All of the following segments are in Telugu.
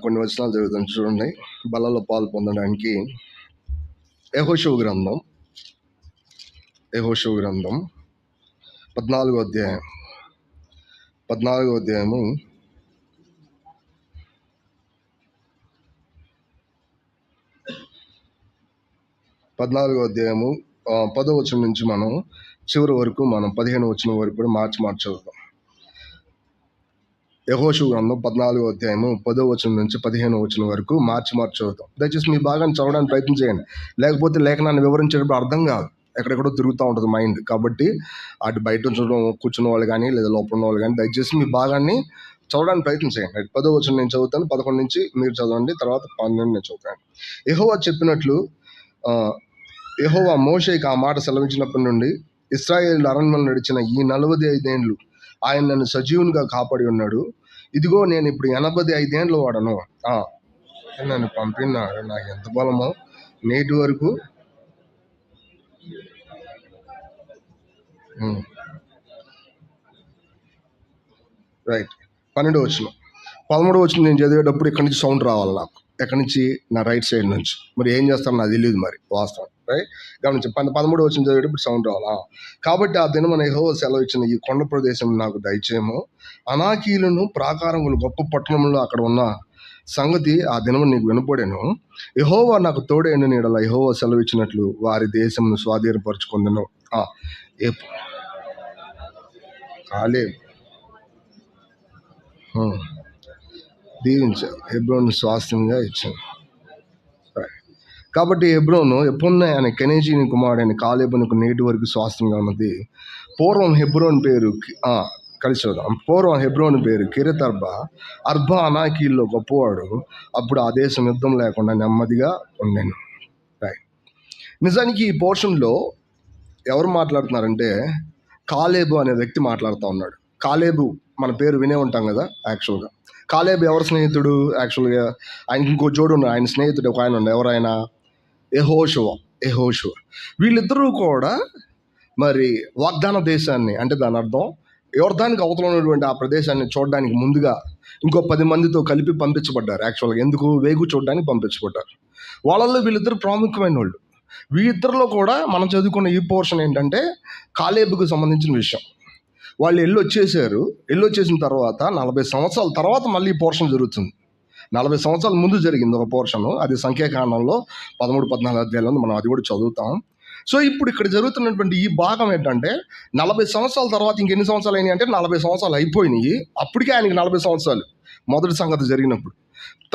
కొన్ని వచనాలు జరుగుతుంది చూడండి. బలలో పాలు పొందడానికి యెహోషువ గ్రంథం 14వ అధ్యాయము 10వ వచనం నుంచి మనం చివరి వరకు, మనం 15వ వచనం వరకు కూడా మార్చి చదువుతాం. యెహోషువ గ్రంథం 14వ అధ్యాయము 10వ వచనం నుంచి 15వ వచనం వరకు మార్చి చదువుతాం. దయచేసి మీ భాగాన్ని చదవడానికి ప్రయత్నం చేయండి, లేకపోతే లేఖనాన్ని వివరించేటప్పుడు అర్థం కాదు, ఎక్కడెక్కడో తిరుగుతూ ఉంటుంది మైండ్. కాబట్టి అటు బయట కూర్చున్న వాళ్ళు కానీ లేదా లోపల ఉన్న వాళ్ళు కానీ దయచేసి మీ భాగాన్ని చదవడానికి ప్రయత్నం చేయండి. 10వ వచనం నేను చదువుతాను, 11 నుంచి మీరు చదవండి, తర్వాత 12 నేను చదువుతాను. యెహోవా చెప్పినట్లు యెహోవా మోషేకి ఆ మాట సెలవించినప్పటి నుండి ఇశ్రాయేలు అరణ్యంలో నడిచిన ఈ 45 ఏండ్లు ఆయన నన్ను సజీవునిగా కాపాడి ఉన్నాడు. ఇదిగో నేను ఇప్పుడు 85 ఏండ్ల వాడను. నన్ను పంపినాడు, నాకు ఎంత బలమో నేటి వరకు. రైట్. 12వ వచనం, 13వ వచనం నేను చదివేటప్పుడు ఇక్కడి నుంచి సౌండ్ రావాలి నాకు, ఎక్కడి నుంచి, నా రైట్ సైడ్ నుంచి. మరి ఏం చేస్తాను నాకు తెలియదు, మరి వాస్తవం. రైట్, గమనించి 13వ వచనం చదివేటప్పుడు సౌండ్ రావాలా. కాబట్టి ఆ దినమున యెహోవా సెలవు ఇచ్చిన ఈ కొండ ప్రదేశం నాకు దయచేయము. అనాకీలను ప్రాకారములు గొప్ప పట్టణంలో అక్కడ ఉన్న సంగతి ఆ దినము నీకు వినపడేను. యెహోవా నాకు తోడైన నీడల యెహోవా సెలవు ఇచ్చినట్లు వారి దేశంను స్వాధీనపరుచుకుందను. కాలేబు దీవించారు, హెబ్రోను స్వాస్థ్యంగా ఇచ్చాను. కాబట్టి హెబ్రోను ఎప్పుడున్నా ఆయన కెనేజీని కుమారుడైన కాలేబునకు నేటి వరకు స్వాస్థ్యంగా ఉన్నది. పూర్వం హెబ్రోన్ పేరు కలిసి చూద్దాం. పూర్వం హెబ్రోన్ పేరు కిరెతర్బా. అర్బా అనాకీల్లో గొప్పవాడు. అప్పుడు ఆ దేశం యుద్ధం లేకుండా నెమ్మదిగా ఉండేను. రైట్. నిజానికి ఈ పోర్షన్లో ఎవరు మాట్లాడుతున్నారంటే కాలేబు అనే వ్యక్తి మాట్లాడుతూ ఉన్నాడు. కాలేబు మన పేరు వినే ఉంటాం కదా. యాక్చువల్గా కాలేబు ఎవరి స్నేహితుడు? యాక్చువల్గా ఆయనకి ఇంకో జోడు ఉన్నాడు, ఆయన స్నేహితుడు ఒక ఆయన ఉన్నాడు. ఎవరైనా? యెహోషువ. వీళ్ళిద్దరూ కూడా మరి వాగ్దాన దేశాన్ని, అంటే దాని అర్థం యోర్దానికి అవతల ఉన్నటువంటి ఆ ప్రదేశాన్ని చూడడానికి ముందుగా ఇంకో 10 మందితో కలిపి పంపించబడ్డారు. యాక్చువల్గా ఎందుకు? వేగు చూడడానికి పంపించబడ్డారు. వాళ్ళల్లో వీళ్ళిద్దరు ప్రాముఖ్యమైన వాళ్ళు. వీళ్ళిద్దరిలో కూడా మనం చదువుకున్న ఈ పోర్షన్ ఏంటంటే కాలేబుకు సంబంధించిన విషయం. వాళ్ళు వచ్చేసిన తర్వాత 40 సంవత్సరాల తర్వాత మళ్ళీ ఈ పోర్షన్ జరుగుతుంది. 40 సంవత్సరాల ముందు జరిగింది ఒక పోర్షను, అది సంఖ్యాకాండంలో 13-14 అధ్యాయంలో మనం అది కూడా చదువుతాం. సో ఇప్పుడు ఇక్కడ జరుగుతున్నటువంటి ఈ భాగం ఏంటంటే 40 సంవత్సరాల తర్వాత ఇంకెన్ని సంవత్సరాలు అయినాయి అంటే 40 సంవత్సరాలు అయిపోయినాయి. అప్పటికే ఆయనకి 40 సంవత్సరాలు మొదటి సంగతి జరిగినప్పుడు.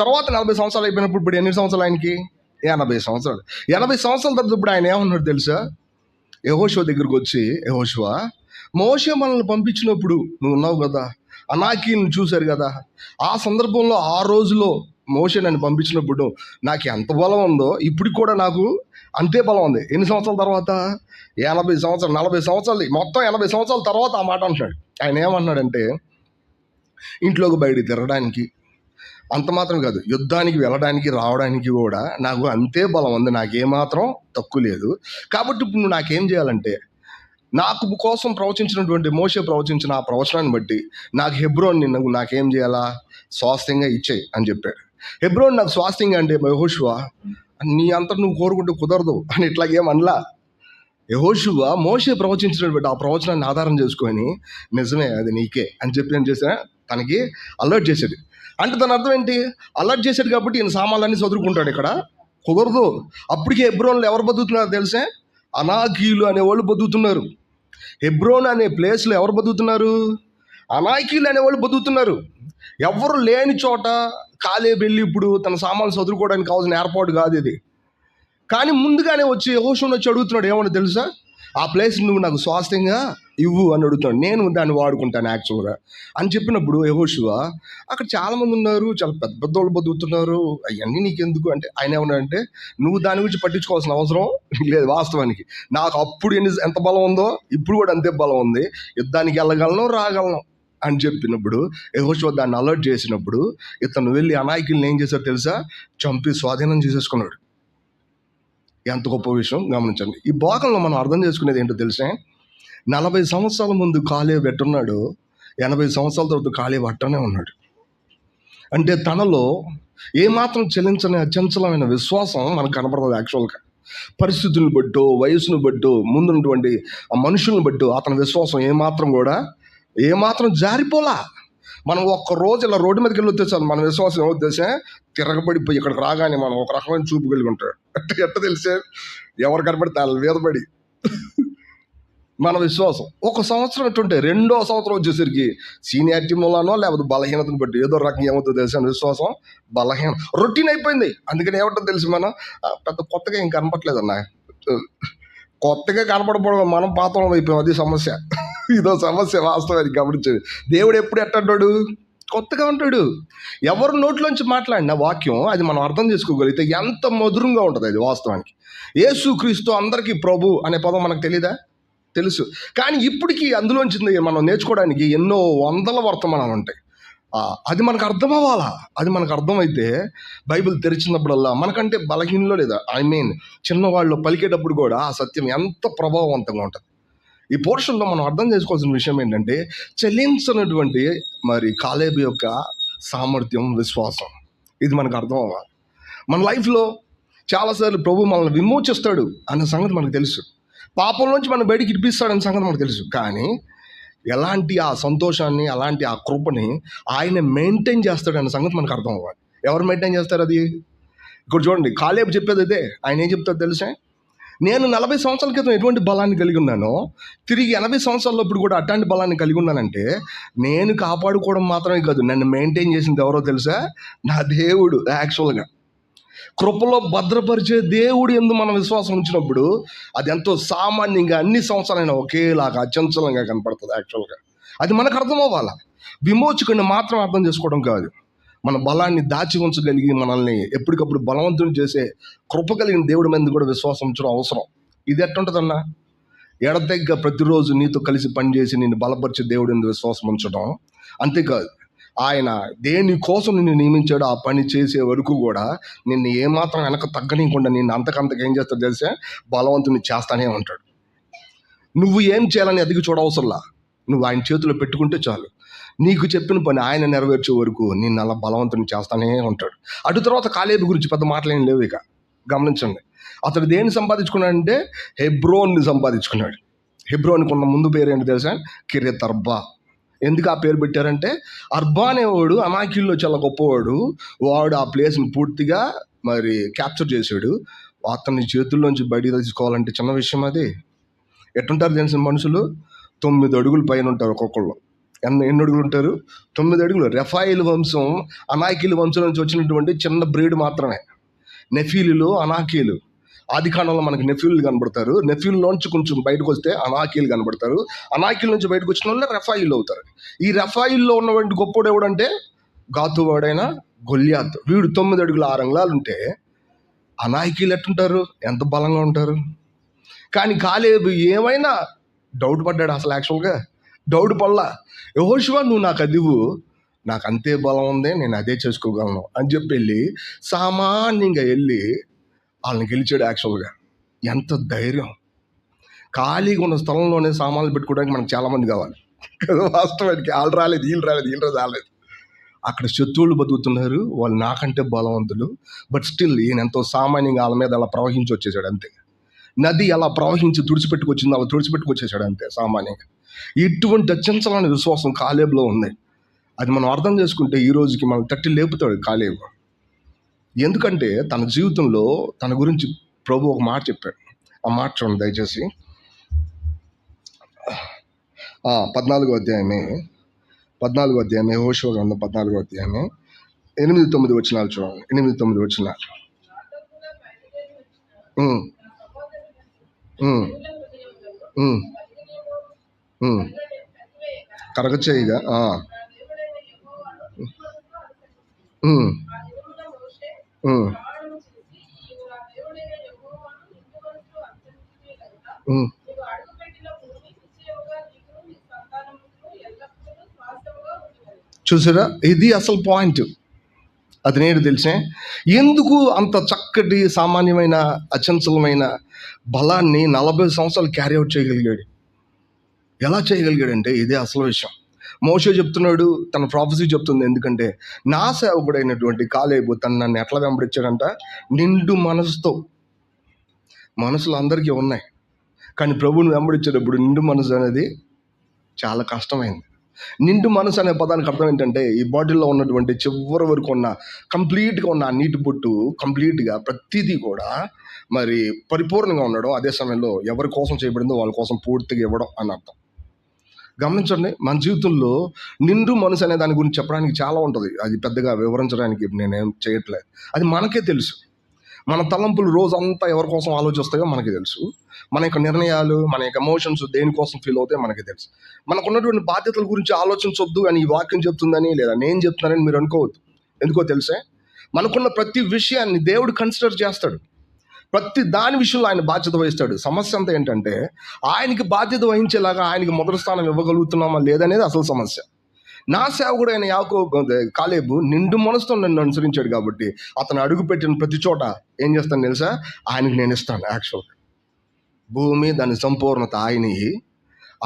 తర్వాత 40 సంవత్సరాలు అయిపోయినప్పుడు ఇప్పుడు ఎన్ని సంవత్సరాలు ఆయనకి? 80 సంవత్సరాలు. 80 సంవత్సరాల తర్వాత ఇప్పుడు ఆయన ఏమన్నాడు తెలుసా? యెహోషువ దగ్గరికి వచ్చి, యెహోషువ, మోషే మనల్ని పంపించినప్పుడు నువ్వు ఉన్నావు కదా, అనాకీని చూశారు కదా, ఆ సందర్భంలో ఆ రోజులో మోషే నన్ను పంపించినప్పుడు నాకు ఎంత బలం ఉందో ఇప్పటికి కూడా నాకు అంతే బలం ఉంది. ఎన్ని సంవత్సరాల తర్వాత? 80 సంవత్సరాలు. 40 సంవత్సరాలు, మొత్తం 80 సంవత్సరాల తర్వాత ఆ మాట అంటున్నాడు. ఆయన ఏమన్నాడంటే ఇంట్లోకి బయటికి తిరగడానికి, అంత మాత్రం కాదు, యుద్ధానికి వెళ్ళడానికి రావడానికి కూడా నాకు అంతే బలం ఉంది, నాకేమాత్రం తక్కువ లేదు. కాబట్టి ఇప్పుడు నువ్వు నాకేం చేయాలంటే నాకు కోసం ప్రవచించినటువంటి మోషే ప్రవచించిన ఆ ప్రవచనాన్ని బట్టి నాకు హెబ్రోన్ నువ్వు నాకేం చేయాలా? స్వాస్థ్యంగా ఇచ్చేయి అని చెప్పాడు. హెబ్రోన్ నాకు స్వాస్థ్యంగా అంటే యెహోషువ నీ అంతా నువ్వు కోరుకుంటే కుదరదు అని ఇట్లాగేమనలా. యెహోషువ మోషే ప్రవచించినటువంటి ఆ ప్రవచనాన్ని ఆధారం చేసుకొని నిజమే అది నీకే అని చెప్పి ఏం చేసినా తనకి అలర్ట్ చేశాడు. అంటే దాని అర్థం ఏంటి? అలర్ట్ చేశాడు కాబట్టి ఈయన సామాన్లన్నీ చదువుకుంటాడు. ఇక్కడ కుదరదు. అప్పటికే హెబ్రోన్లో ఎవరు బతుకుతున్నారు తెలుసా? అనాకీలు అనేవాళ్ళు బతుకుతున్నారు. హెబ్రోన్ అనే ప్లేస్లో ఎవరు బతుకుతున్నారు? అనాకీలు అనేవాళ్ళు బతుకుతున్నారు. ఎవరు లేని చోట కాలేబు వెళ్ళి ఇప్పుడు తన సామాన్లు చదువుకోవడానికి కావాల్సిన ఏర్పాటు కాదు ఇది. కానీ ముందుగానే వచ్చి యెహోషువను వచ్చి అడుగుతున్నాడు, ఏమని తెలుసా? ఆ ప్లేస్ నువ్వు నాకు స్వాస్థ్యంగా ఇవ్వు అని అడుగుతాడు. నేను దాన్ని వాడుకుంటాను యాక్చువల్గా అని చెప్పినప్పుడు యెహోషువ, అక్కడ చాలామంది ఉన్నారు, చాలా పెద్ద పెద్ద వాళ్ళు బతుకుతున్నారు, అవన్నీ నీకెందుకు అంటే ఆయన ఏమన్నాడంటే, నువ్వు దాని గురించి పట్టించుకోవాల్సిన అవసరం లేదు. వాస్తవానికి నాకు అప్పుడు ఎంత బలం ఉందో ఇప్పుడు కూడా అంతే బలం ఉంది, యుద్ధానికి వెళ్ళగలను, రాగలను అని చెప్పినప్పుడు యెహోషువ దాన్ని అలర్ట్ చేసినప్పుడు ఇతను వెళ్ళి అనాయకుల్ని ఏం చేశాడు తెలుసా? చంపి స్వాధీనం చేసేసుకున్నాడు. ఎంత గొప్ప విషయం గమనించండి. ఈ భాగంలో మనం అర్థం చేసుకునేది ఏంటో తెలుసా? 40 సంవత్సరాల ముందు కాలేబు ఎట్టున్నాడు, 80 సంవత్సరాల తర్వాత కాలేబు అట్టనే ఉన్నాడు. అంటే తనలో ఏమాత్రం చెల్లించని అచంచలమైన విశ్వాసం మనకు కనపడుతుంది. యాక్చువల్గా పరిస్థితులను బట్టో, వయసును బట్టో, ముందున్నటువంటి ఆ మనుషులను బట్టో అతని విశ్వాసం ఏమాత్రం జారిపోలా. మనం ఒక్క రోజు ఇలా రోడ్డు మీదకి వెళ్ళి వచ్చేసాను, మన విశ్వాసం ఏమవుతుందే, తిరగబడిపోయి ఇక్కడికి రాగానే మనం ఒక రకమైన చూపు కలిగి ఉంటాడు. ఎట్ట తెలిసే, ఎవరు కనపడితే వాళ్ళ మీద పడి మన విశ్వాసం ఒక సంవత్సరం ఎట్టుంటే, రెండో సంవత్సరం వచ్చేసరికి సీనియారిటీ మూలానో లేకపోతే బలహీనతను బట్టి ఏదో రకం ఏమవుతుందో తెలుసా, విశ్వాసం బలహీన రొటీన్ అయిపోయింది. అందుకని ఏమంటుందో తెలిసి మనం పెద్ద కొత్తగా ఏం కనపట్లేదు అన్న, కొత్తగా కనపడకపోవడం, మనం పాతం అయిపోయాం. అది సమస్య, ఇదో సమస్య వాస్తవానికి గమనించేది. దేవుడు ఎప్పుడు ఎట్టంటాడు? కొత్తగా ఉంటాడు. ఎవరి నోట్లోంచి మాట్లాడిన వాక్యం అది మనం అర్థం చేసుకోగలిగితే ఎంత మధురంగా ఉంటుంది అది వాస్తవానికి. యేసుక్రీస్తు అందరికీ ప్రభు అనే పదం మనకు తెలీదా? తెలుసు. కానీ ఇప్పటికీ అందులోంచి మనం నేర్చుకోవడానికి ఎన్నో వందల వర్తమానాలు ఉంటాయి. అది మనకు అర్థం అవ్వాలా. అది మనకు అర్థమైతే బైబిల్ తెరిచినప్పుడల్లా మనకంటే బలహీనలో లేదా చిన్నవాళ్ళు పలికేటప్పుడు కూడా ఆ సత్యం ఎంత ప్రభావవంతంగా ఉంటుంది. ఈ పోర్షన్లో మనం అర్థం చేసుకోవాల్సిన విషయం ఏంటంటే, చెల్లించినటువంటి మరి కాలేబు యొక్క సామర్థ్యం, విశ్వాసం, ఇది మనకు అర్థం అవ్వాలి. మన లైఫ్లో చాలాసార్లు ప్రభు మనల్ని విమోచిస్తాడు అన్న సంగతి మనకు తెలుసు, పాపంలోంచి మనం బయటికి ఇడిపిస్తాడన్న సంగతి మనకు తెలుసు. కానీ ఎలాంటి ఆ సంతోషాన్ని, అలాంటి ఆ కృపని ఆయన మెయింటైన్ చేస్తాడు అన్న సంగతి మనకు అర్థం అవ్వాలి. ఎవరు మెయింటైన్ చేస్తారు అది? ఇక్కడ చూడండి, కాలేబు చెప్పేది అదే. ఆయన ఏం చెప్తాడు తెలుసా? నేను 40 సంవత్సరాల క్రితం ఎటువంటి బలాన్ని కలిగి ఉన్నానో తిరిగి 80 సంవత్సరాలప్పుడు కూడా అట్లాంటి బలాన్ని కలిగి ఉన్నానంటే, నేను కాపాడుకోవడం మాత్రమే కాదు, నన్ను మెయింటైన్ చేసింది ఎవరో తెలుసా? నా దేవుడు. యాక్చువల్గా కృపలో భద్రపరిచే దేవుడు యందు మనం విశ్వాసం ఉంచినప్పుడు అది ఎంతో సామాన్యంగా అన్ని సంవత్సరాలైనా ఒకేలాగా అచంచలంగా కనపడుతుంది. యాక్చువల్గా అది మనకు అర్థం అవ్వాలా. విమోచకుడిని మాత్రం అర్థం చేసుకోవడం కాదు, మన బలాన్ని దాచి ఉంచగలిగి మనల్ని ఎప్పటికప్పుడు బలవంతులు చేసే కృప కలిగిన దేవుడి మీద కూడా విశ్వాసం ఉంచడం అవసరం. ఇది ఎట్టుంటుందన్నా? ఎడతెగ్గ ప్రతిరోజు నీతో కలిసి పనిచేసి నిన్ను బలపరిచే దేవుడి మీద విశ్వాసం ఉంచడం. అంతేకాదు, ఆయన దేని కోసం నిన్ను నియమించాడో ఆ పని చేసే వరకు కూడా నిన్ను ఏమాత్రం వెనక తగ్గనీయకుండా నిన్ను అంతకంతకు ఏం చేస్తాడు తెలిసే, బలవంతుని చేస్తానే ఉంటాడు. నువ్వు ఏం చేయాలని ఎదిగి చూడవసరంలా, నువ్వు ఆయన చేతిలో పెట్టుకుంటే చాలు. నీకు చెప్పిన పని ఆయన నెరవేర్చే వరకు నిన్ను అలా బలవంతుని చేస్తానే ఉంటాడు. అటు తర్వాత కాలేబు గురించి పెద్ద మాటలేం లేవు. ఇక గమనించండి, అతడు దేన్ని సంపాదించుకున్నాడంటే హెబ్రోన్ని సంపాదించుకున్నాడు. హెబ్రోన్కి ఉన్న ముందు పేరు ఏంటి తెలుసా? కిర్యత్ అర్బా. ఎందుకు ఆ పేరు పెట్టారంటే, అర్బా అనేవాడు అనాకీల్లో చాలా గొప్పవాడు. వాడు ఆ ప్లేస్ని పూర్తిగా మరి క్యాప్చర్ చేశాడు. అతని చేతుల్లోంచి బయట తీసుకోవాలంటే చిన్న విషయం అది. ఎట్టుంటారు తెలిసిన మనుషులు? 9 అడుగుల పైన ఉంటారు ఒక్కొక్కళ్ళు. ఎన్ని అడుగులు ఉంటారు? 9 అడుగులు. రెఫాయిల్ వంశం అనాకీల వంశం నుంచి వచ్చినటువంటి చిన్న బ్రీడ్ మాత్రమే. నెఫీలు, అనాకీలు. ఆది కాలంలో మనకి నెఫీలు కనబడతారు. నెఫీల్లోంచి కొంచెం బయటకు వస్తే అనాకీలు కనబడతారు. అనాకీల నుంచి బయటకు వచ్చిన వాళ్ళు రెఫాయిల్ అవుతారు. ఈ రెఫాయిల్లో ఉన్నటువంటి గొప్పోడు ఎవడంటే గాతువాడైన గొల్యాత్. వీడు 9 అడుగుల 6 అంగుళాలు ఉంటే అనాకీలు ఎట్టుంటారు? ఎంత బలంగా ఉంటారు. కానీ కాలేబు ఏమైనా డౌట్ పడ్డాడు. అసలు యాక్చువల్గా డౌట్ పడలా. యెహోషువ, నువ్వు నాకు అదివు, నాకు అంతే బలం ఉంది, నేను అదే చేసుకోగలను అని చెప్పి వెళ్ళి సామాన్యంగా వెళ్ళి వాళ్ళని గెలిచాడు. యాక్చువల్గా ఎంత ధైర్యం! ఖాళీగా ఉన్న స్థలంలోనే సామాన్లు పెట్టుకోవడానికి మనకు చాలామంది కావాలి కదా. వాస్తవానికి వాళ్ళు రాలేదు, వీళ్ళు రాలేదు. అక్కడ శత్రువులు బతుకుతున్నారు, వాళ్ళు నాకంటే బలవంతులు. బట్ స్టిల్ ఈయన ఎంతో సామాన్యంగా వాళ్ళ మీద అలా ప్రవహించి వచ్చేసాడు అంతే. నది అలా ప్రవహించి తుడిచిపెట్టుకొచ్చింది, అలా తుడిచిపెట్టుకొచ్చేసాడు అంతే సామాన్యంగా. ఇటువంటి అత్యంతమైన విశ్వాసం కాలేబులో ఉంది. అది మనం అర్థం చేసుకుంటే ఈ రోజుకి మనం తట్టి లేపుతాడు కాలేబు. ఎందుకంటే తన జీవితంలో తన గురించి ప్రభు ఒక మాట చెప్పాడు. ఆ మాట చూడండి దయచేసి. 14వ అధ్యాయమే యెహోషువ గ్రంథం 14వ అధ్యాయమే 8-9 వచనాలు చూడండి. 8-9 వచనాలు. ఉమ్, కరగ చేయగా ఉమ్, ఉమ్, ఉమ్. చూసారా, ఇది అసలు పాయింట్. అది నేను తెలిసే ఎందుకు అంత చక్కటి సామాన్యమైన అచంచలమైన బలాన్ని 40 సంవత్సరాలు క్యారీ అవుట్ చేయగలిగాడు. ఎలా చేయగలిగాడంటే ఇదే అసలు విషయం. మోషే చెప్తున్నాడు, తన ప్రాఫెసీ చెప్తుంది. ఎందుకంటే నా సేవకుడైనటువంటి కాలేబు నన్ను ఎట్లా వెంబడించాడంట, నిండు మనసుతో. మనసులు అందరికీ ఉన్నాయి, కానీ ప్రభువుని వెంబడించేటప్పుడు నిండు మనసు అనేది చాలా కష్టమైంది. నిండు మనసు అనే పదానికి అర్థం ఏంటంటే, ఈ బాటిల్లో ఉన్నటువంటి చివరి వరకు ఉన్న కంప్లీట్గా ఉన్న ఆ నీటి బొట్టు కంప్లీట్గా ప్రతిదీ కూడా మరి పరిపూర్ణంగా ఉండడం, అదే సమయంలో ఎవరి కోసం చేయబడిందో వాళ్ళ కోసం పూర్తిగా ఇవ్వడం అని అర్థం. గమనించండి, మన జీవితంలో నిండు మనసు అనే దాని గురించి చెప్పడానికి చాలా ఉంటుంది. అది పెద్దగా వివరించడానికి నేనేం చేయట్లేదు. అది మనకే తెలుసు. మన తలంపులు రోజంతా ఎవరి కోసం ఆలోచిస్తాయో మనకి తెలుసు. మన యొక్క నిర్ణయాలు, మన యొక్క ఎమోషన్స్ దేనికోసం ఫీల్ అవుతాయో మనకి తెలుసు. మనకున్నటువంటి బాధ్యతల గురించి ఆలోచించొద్దు అని ఈ వాక్యం చెప్తుందని, లేదా నేను చెప్తున్నానని మీరు అనుకోవద్దు. ఎందుకో తెలుసే, మనకున్న ప్రతి విషయాన్ని దేవుడు కన్సిడర్ చేస్తాడు. ప్రతి దాని విషయంలో ఆయన బాధ్యత వహిస్తాడు. సమస్య అంతా ఏంటంటే, ఆయనకి బాధ్యత వహించేలాగా ఆయనకి మొదటి స్థానం ఇవ్వగలుగుతున్నామా లేదనేది అసలు సమస్య. నా సేవకుడు అయిన కాలేబు నిండు మనసుతో నన్ను అనుసరించాడు కాబట్టి అతను అడుగుపెట్టిన ప్రతి చోట ఏం చేస్తాను తెలుసా, ఆయనకి నేను ఇస్తాను. యాక్చువల్గా భూమి దాని సంపూర్ణత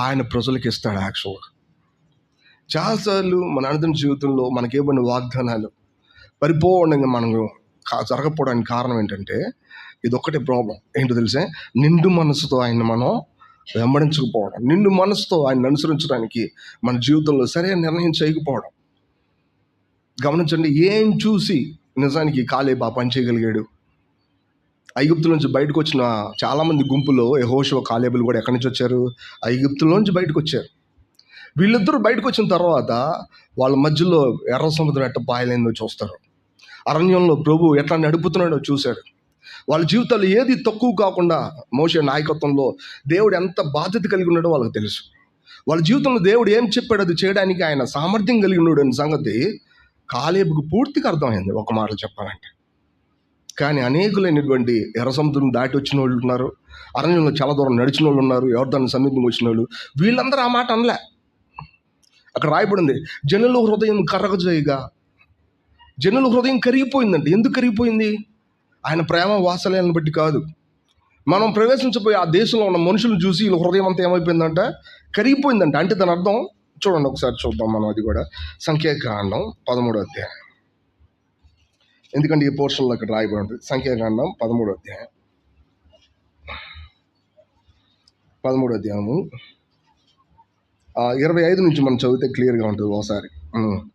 ఆయన ప్రజలకు ఇస్తాడు. యాక్చువల్గా చాలాసార్లు మన అనుదిన జీవితంలో మనకేమైనా వాగ్దానాలు పరిపూర్ణంగా మనం జరగకపోవడానికి కారణం ఏంటంటే, ఇది ఒక్కటే ప్రాబ్లం. ఏంటో తెలిసే, నిండు మనసుతో ఆయన మనం వెంబడించకపోవడం, నిండు మనసుతో ఆయన అనుసరించడానికి మన జీవితంలో సరైన నిర్ణయం చేయకపోవడం. గమనించండి, ఏం చూసి నిజానికి కాలేబు ఆ పని చేయగలిగాడు? ఐగుప్తుల నుంచి బయటకు వచ్చిన చాలామంది గుంపులో యెహోషువ, కాలేబులు కూడా ఎక్కడి నుంచి వచ్చారు? ఐగుప్తులోంచి బయటకు వచ్చారు. వీళ్ళిద్దరూ బయటకు వచ్చిన తర్వాత వాళ్ళ మధ్యలో ఎర్ర సముద్రం ఎట్ట పాయలేందో చూస్తారు. అరణ్యంలో ప్రభు ఎట్లా నడుపుతున్నాడో చూశాడు. వాళ్ళ జీవితాలు ఏది తక్కువ కాకుండా మోషే నాయకత్వంలో దేవుడు ఎంత బాధ్యత కలిగి ఉన్నాడో వాళ్ళకి తెలుసు. వాళ్ళ జీవితంలో దేవుడు ఏం చెప్పాడు అది చేయడానికి ఆయన సామర్థ్యం కలిగి ఉన్నాడు అనే సంగతి కాలేబుకు పూర్తిగా అర్థమైంది, ఒక మాట చెప్పాలంటే. కానీ అనేకులైనటువంటి ఎర్ర సముద్రం దాటి వచ్చిన వాళ్ళు ఉన్నారు, అరణ్యంలో చాలా దూరం నడిచిన వాళ్ళు ఉన్నారు, ఎవరిదాన్ని సమీపంగా వచ్చిన వాళ్ళు. వీళ్ళందరూ ఆ మాట అనలే. అక్కడ రాయబడింది, జనుల హృదయం కరగజేయగా. జనుల హృదయం కరిగిపోయిందంటే ఎందుకు కరిగిపోయింది? ఆయన ప్రేమ వాత్సల్యాలను బట్టి కాదు. మనం ప్రవేశించబోయే ఆ దేశంలో ఉన్న మనుషులను చూసి వీళ్ళ హృదయం అంతా ఏమైపోయిందంట, కరిగిపోయిందంట. అంటే దాని అర్థం చూడండి, ఒకసారి చూద్దాం మనం. అది కూడా సంఖ్యాకాండం 13వ అధ్యాయం. ఎందుకంటే ఈ పోర్షన్లో అక్కడ రాయబడి ఉంటుంది. సంఖ్యాకాండం 13వ అధ్యాయం, 13వ అధ్యాయము 25 నుంచి మనం చదివితే క్లియర్గా ఉంటుంది ఒకసారి. చాలండి.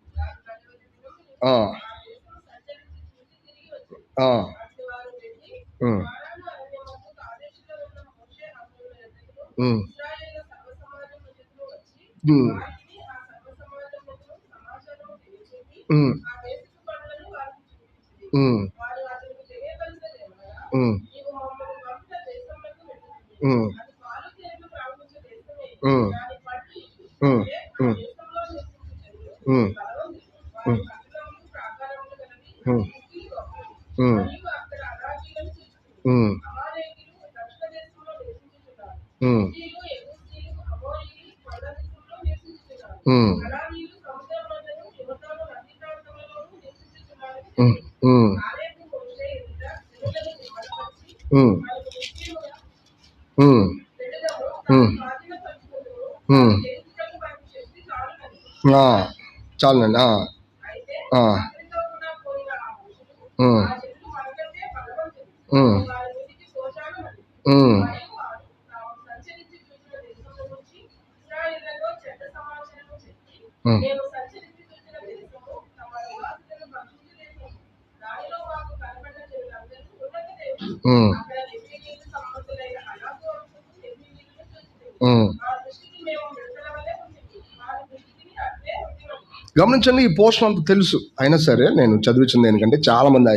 గమనించండి, ఈ పోర్షన్ అంత తెలుసు అయినా సరే నేను చదివించింది ఎందుకంటే చాలామంది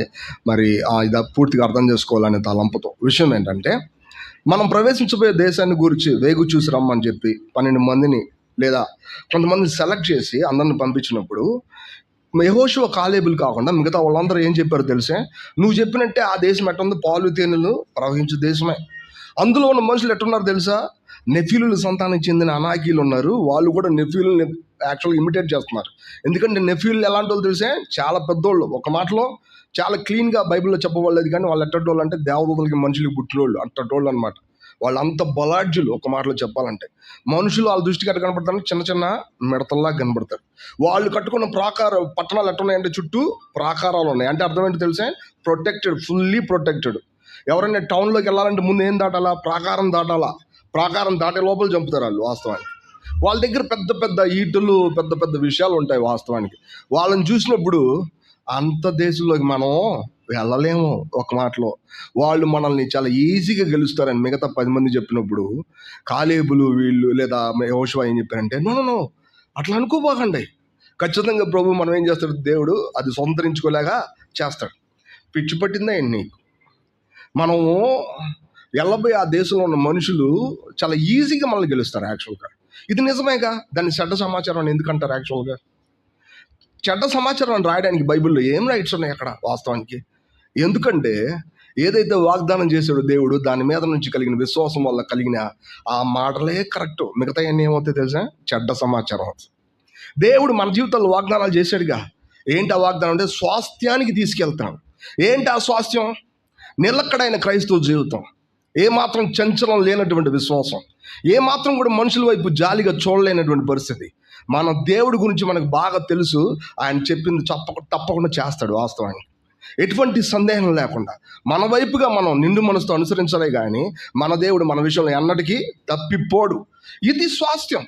మరి ఇది పూర్తిగా అర్థం చేసుకోవాలనే తలంపుతో. విషయం ఏంటంటే, మనం ప్రవేశించబోయే దేశాన్ని గురించి వేగు చూసి రమ్మని చెప్పి 12 మందిని లేదా కొంతమందిని సెలెక్ట్ చేసి అందరిని పంపించినప్పుడు యెహోషువ కాలేబులు కాకుండా మిగతా వాళ్ళందరూ ఏం చెప్పారో తెలిసే, నువ్వు చెప్పినట్టే ఆ దేశం ఎట్టుంది, పాలు తేనెలు ప్రవహించే దేశమే. అందులో ఉన్న మనుషులు ఎట్టున్నారు తెలుసా? నెఫీలుల సంతానం చెందిన అనాకీలు ఉన్నారు. వాళ్ళు కూడా నెఫీలుని యాక్చువల్గా ఇమిటేట్ చేస్తున్నారు. ఎందుకంటే నెఫీలు ఎలాంటి వాళ్ళు తెలిసే, చాలా పెద్దోళ్ళు. ఒక మాటలో చాలా క్లీన్గా బైబిల్లో చెప్పబడలేదు, కానీ వాళ్ళు ఎట్టటోళ్ళు అంటే దేవదూతలకి మనుషులకి పుట్టినోళ్ళు అట్టటోళ్ళు అనమాట. వాళ్ళు అంత బలాఢ్యులు. ఒక మాటలో చెప్పాలంటే మనుషులు వాళ్ళ దృష్టికి ఎట్ట కనపడతారు, చిన్న చిన్న మిడతల్లా కనపడతారు. వాళ్ళు కట్టుకున్న పట్టణాలు ఎట్టున్నాయంటే చుట్టూ ప్రాకారాలు ఉన్నాయి. అంటే అర్థం ఏంటో తెలిసే, ప్రొటెక్టెడ్, ఫుల్లీ ప్రొటెక్టెడ్. ఎవరైనా టౌన్లోకి వెళ్ళాలంటే ముందు ఏం దాటాలా? ప్రాకారం దాటాలా. ప్రాకారం దాటే లోపల చంపుతారు వాళ్ళు. వాస్తవానికి వాళ్ళ దగ్గర పెద్ద పెద్ద ఈటులు, పెద్ద పెద్ద విషయాలు ఉంటాయి. వాస్తవానికి వాళ్ళని చూసినప్పుడు అంత దేశంలోకి మనం వెళ్ళలేము. ఒక మాటలో వాళ్ళు మనల్ని చాలా ఈజీగా గెలుస్తారని మిగతా 10 మంది చెప్పినప్పుడు కాలేబులు వీళ్ళు లేదా యెహోషువ ఏం చెప్పారంటే, నో అట్లా అనుకోపోకండి. ఖచ్చితంగా ప్రభు మనం ఏం చేస్తాడు, దేవుడు అది సొంతరించుకోలేక చేస్తాడు. పిచ్చి పట్టిందా నీకు? మనము వెళ్ళబోయే ఆ దేశంలో ఉన్న మనుషులు చాలా ఈజీగా మనల్ని గెలుస్తారు యాక్చువల్గా. ఇది నిజమేగా. దాన్ని చెడ్డ సమాచారం అని ఎందుకంటారు? యాక్చువల్గా చెడ్డ సమాచారం అని రాయడానికి బైబిల్లో ఏం రైట్స్ ఉన్నాయి అక్కడ వాస్తవానికి? ఎందుకంటే ఏదైతే వాగ్దానం చేశాడో దేవుడు, దాని మీద నుంచి కలిగిన విశ్వాసం వల్ల కలిగిన ఆ మాటలే కరెక్ట్. మిగతా అన్నీ ఏమవుతాయి తెలుసా? చెడ్డ సమాచారం. దేవుడు మన జీవితంలో వాగ్దానాలు చేశాడుగా. ఏంటి ఆ వాగ్దానం అంటే, స్వాస్థ్యానికి తీసుకెళ్తాను. ఏంటి ఆ స్వాస్థ్యం? నిలకడైన క్రైస్తవ జీవితం, ఏమాత్రం చంచలం లేనటువంటి విశ్వాసం, ఏమాత్రం కూడా మనుషుల వైపు జాలిగా చూడలేనటువంటి పరిస్థితి. మన దేవుడి గురించి మనకు బాగా తెలుసు. ఆయన చెప్పింది తప్పకుండా చేస్తాడు. వాస్తవానికి ఎటువంటి సందేహం లేకుండా మన వైపుగా మనం నిండు మనసుతో అనుసరించాలే కానీ మన దేవుడు మన విషయంలో ఎన్నటికీ తప్పిపోడు. ఇది స్వాస్థ్యం.